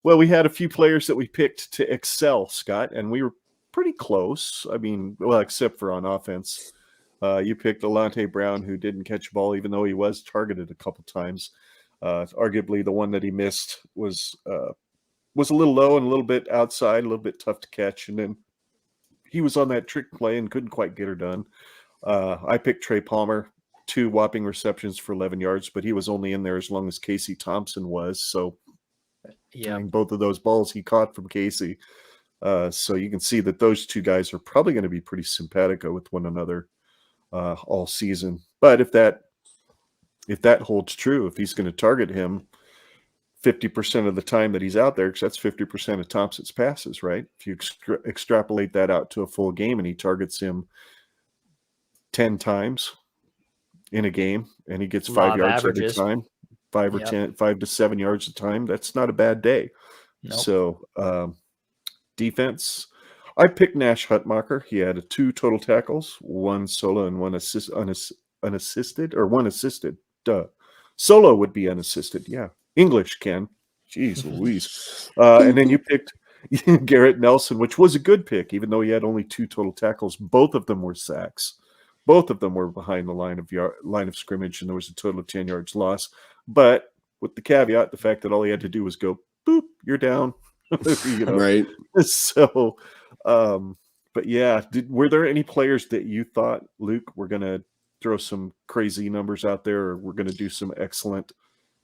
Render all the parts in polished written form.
Well, we had a few players that we picked to excel, Scott, and we were pretty close. I mean, well, except for on offense. You picked Alante Brown, who didn't catch a ball, even though he was targeted a couple times. Arguably, the one that he missed was a little low and a little bit outside, a little bit tough to catch. And then he was on that trick play and couldn't quite get her done. I picked Trey Palmer, 2 whopping receptions for 11 yards, but he was only in there as long as Casey Thompson was. So yeah, both of those balls he caught from Casey. So you can see that those 2 guys are probably going to be pretty simpatico with one another all season. But if that holds true, if he's going to target him 50% of the time that he's out there, because that's 50% of Thompson's passes, right? If you extrapolate that out to a full game and he targets him 10 times in a game and he gets 5 yards at a time, 5 or 10, 5 to 7 yards a time, that's not a bad day. Nope. So defense, I picked Nash Hutmacher. He had 2 total tackles, 1 solo and 1 unassisted, or 1 assisted. Duh. Solo would be unassisted. Yeah. English, Ken. Jeez Louise. And then you picked Garrett Nelson, which was a good pick, even though he had only 2 total tackles. Both of them were sacks. Both of them were behind the line of scrimmage, and there was a total of 10 yards loss. But with the caveat, the fact that all he had to do was go, boop, you're down. Right. So, but yeah, were there any players that you thought, Luke, were going to throw some crazy numbers out there, or we're going to do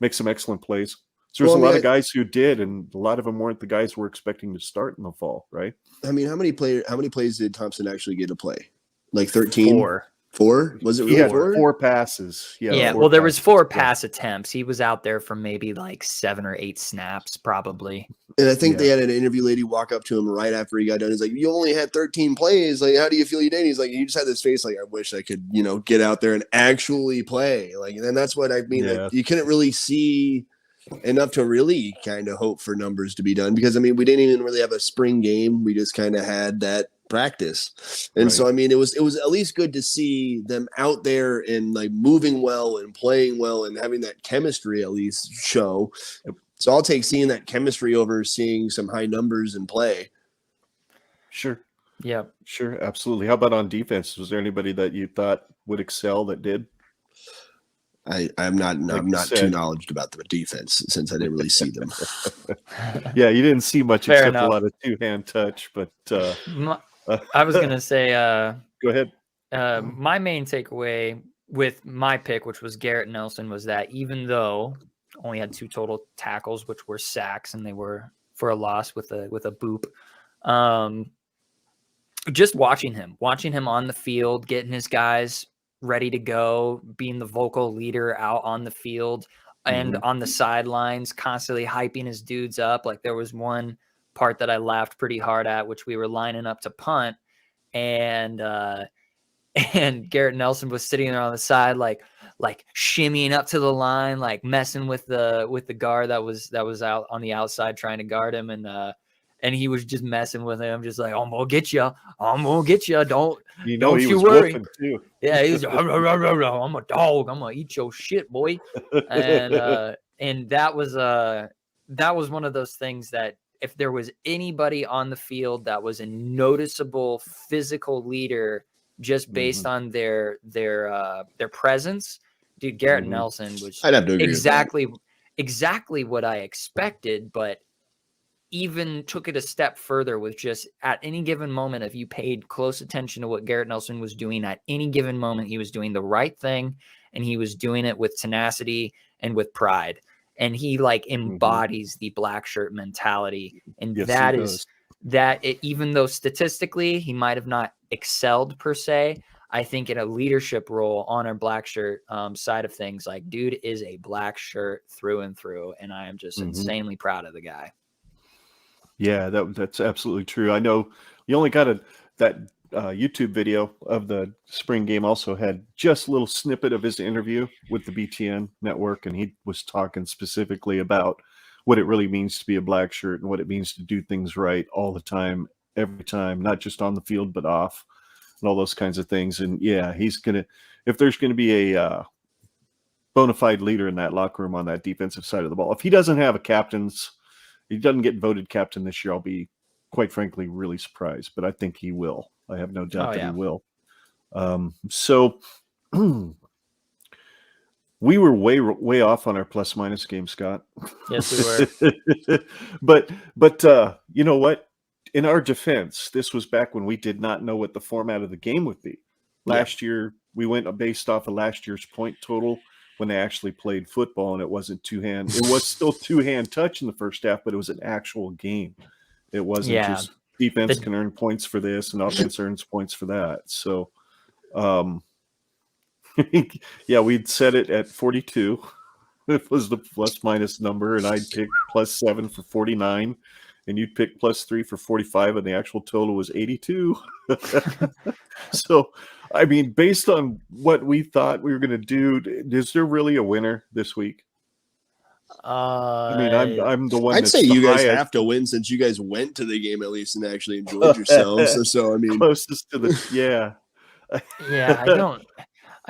make some excellent plays? So there's a lot of guys who did, and a lot of them weren't the guys we're expecting to start in the fall, right? I mean, how many plays did Thompson actually get to play? Like 13? 4? Was it really 4? 4 passes. Yeah. Well, there was 4 pass attempts. He was out there for maybe like 7 or 8 snaps, probably. And I think they had an interview lady walk up to him right after he got done. He's like, "You only had 13 plays. Like, how do you feel you did?" He's like, "You just had this face like, I wish I could, get out there and actually play." Like, and that's what I mean. Like, you couldn't really see enough to really kind of hope for numbers to be done, because I mean, we didn't even really have a spring game. We just kind of had that practice. And so I mean, it was at least good to see them out there and like moving well and playing well and having that chemistry at least show. So I'll take seeing that chemistry over seeing some high numbers in play. Sure. Yeah, sure, absolutely. How about on defense? Was there anybody that you thought would excel that did? I'm not too knowledgeable about the defense since I didn't really see them. Yeah, you didn't see much except a lot of 2-hand touch, but I was gonna say go ahead. My main takeaway with my pick, which was Garrett Nelson, was that even though only had 2 total tackles, which were sacks, and they were for a loss with a boop. Just watching him on the field, getting his guys ready to go, being the vocal leader out on the field and on the sidelines, constantly hyping his dudes up. Like, there was one part that I laughed pretty hard at, which we were lining up to punt, and Garrett Nelson was sitting there on the side, like shimmying up to the line, like messing with the guard that was out on the outside trying to guard him, and he was just messing with him, just like, I'm gonna get you, don't you worry. Too. Yeah, he's I'm a dog, I'm gonna eat your shit, boy. And that was one of those things that if there was anybody on the field that was a noticeable physical leader, just based on their presence, dude, Garrett Nelson was I'd have to agree exactly what I expected, but even took it a step further with just at any given moment, if you paid close attention to what Garrett Nelson was doing at any given moment, he was doing the right thing, and he was doing it with tenacity and with pride. And he like embodies the black shirt mentality. And yes, even though statistically he might have not excelled per se, I think in a leadership role on our black shirt side of things, like, dude is a black shirt through and through. And I am just insanely proud of the guy. Yeah, that's absolutely true. I know you only got that YouTube video of the spring game also had just a little snippet of his interview with the BTN network, and he was talking specifically about what it really means to be a black shirt and what it means to do things right all the time, every time, not just on the field but off, and all those kinds of things. And yeah, if there's gonna be a bona fide leader in that locker room on that defensive side of the ball, if he doesn't have a captain's he doesn't get voted captain this year, I'll be, quite frankly, really surprised. But I think he will. I have no doubt that he will. So we were way off on our plus minus game, Scott. Yes, we were. but you know what? In our defense, this was back when we did not know what the format of the game would be. Last year, we went based off of last year's point total when they actually played football, and it wasn't two-hand. It was still two-hand touch in the first half, but it was an actual game. It wasn't just defense can earn points for this and offense earns points for that. So, we'd set it at 42. It was the plus minus number, and I'd pick plus 7 for 49. And you'd pick plus 3 for 45, and the actual total was 82. So, I mean, based on what we thought we were going to do, is there really a winner this week? I mean, I'm the one. I'd say you guys have to win since you guys went to the game at least and actually enjoyed yourselves. So, I mean, closest to the I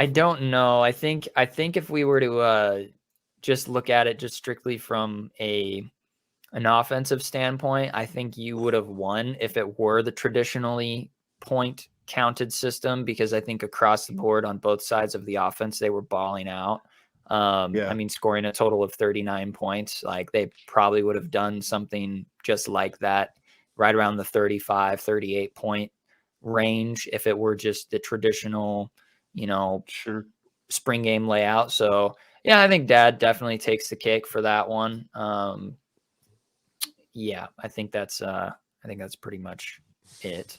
don't know. I think if we were to just look at it just strictly from an offensive standpoint, I think you would have won if it were the traditionally point counted system, because I think across the board on both sides of the offense, they were balling out. I mean, scoring a total of 39 points, like they probably would have done something just like that, right around the 35, 38 point range if it were just the traditional, spring game layout. So yeah, I think Dad definitely takes the cake for that one. I think that's pretty much it.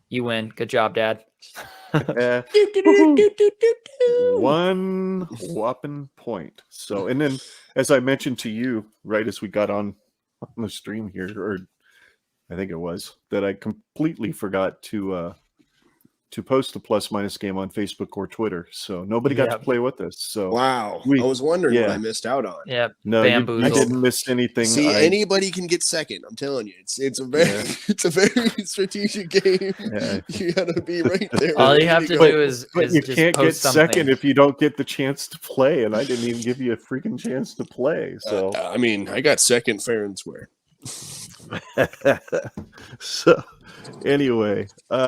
You win. Good job, Dad. One whopping point. So, and then as I mentioned to you, right as we got on the stream here, or I think it was, that I completely forgot to post the plus minus game on Facebook or Twitter. So nobody got to play with us. So wow. I was wondering what I missed out on. Yeah. No, you didn't miss anything. See, anybody can get second. I'm telling you, it's a very strategic game. Yeah. You gotta be right there. All you have to do is you just can't get something. second if you don't get the chance to play, and I didn't even give you a freaking chance to play. So I mean, I got second fair and square. So anyway,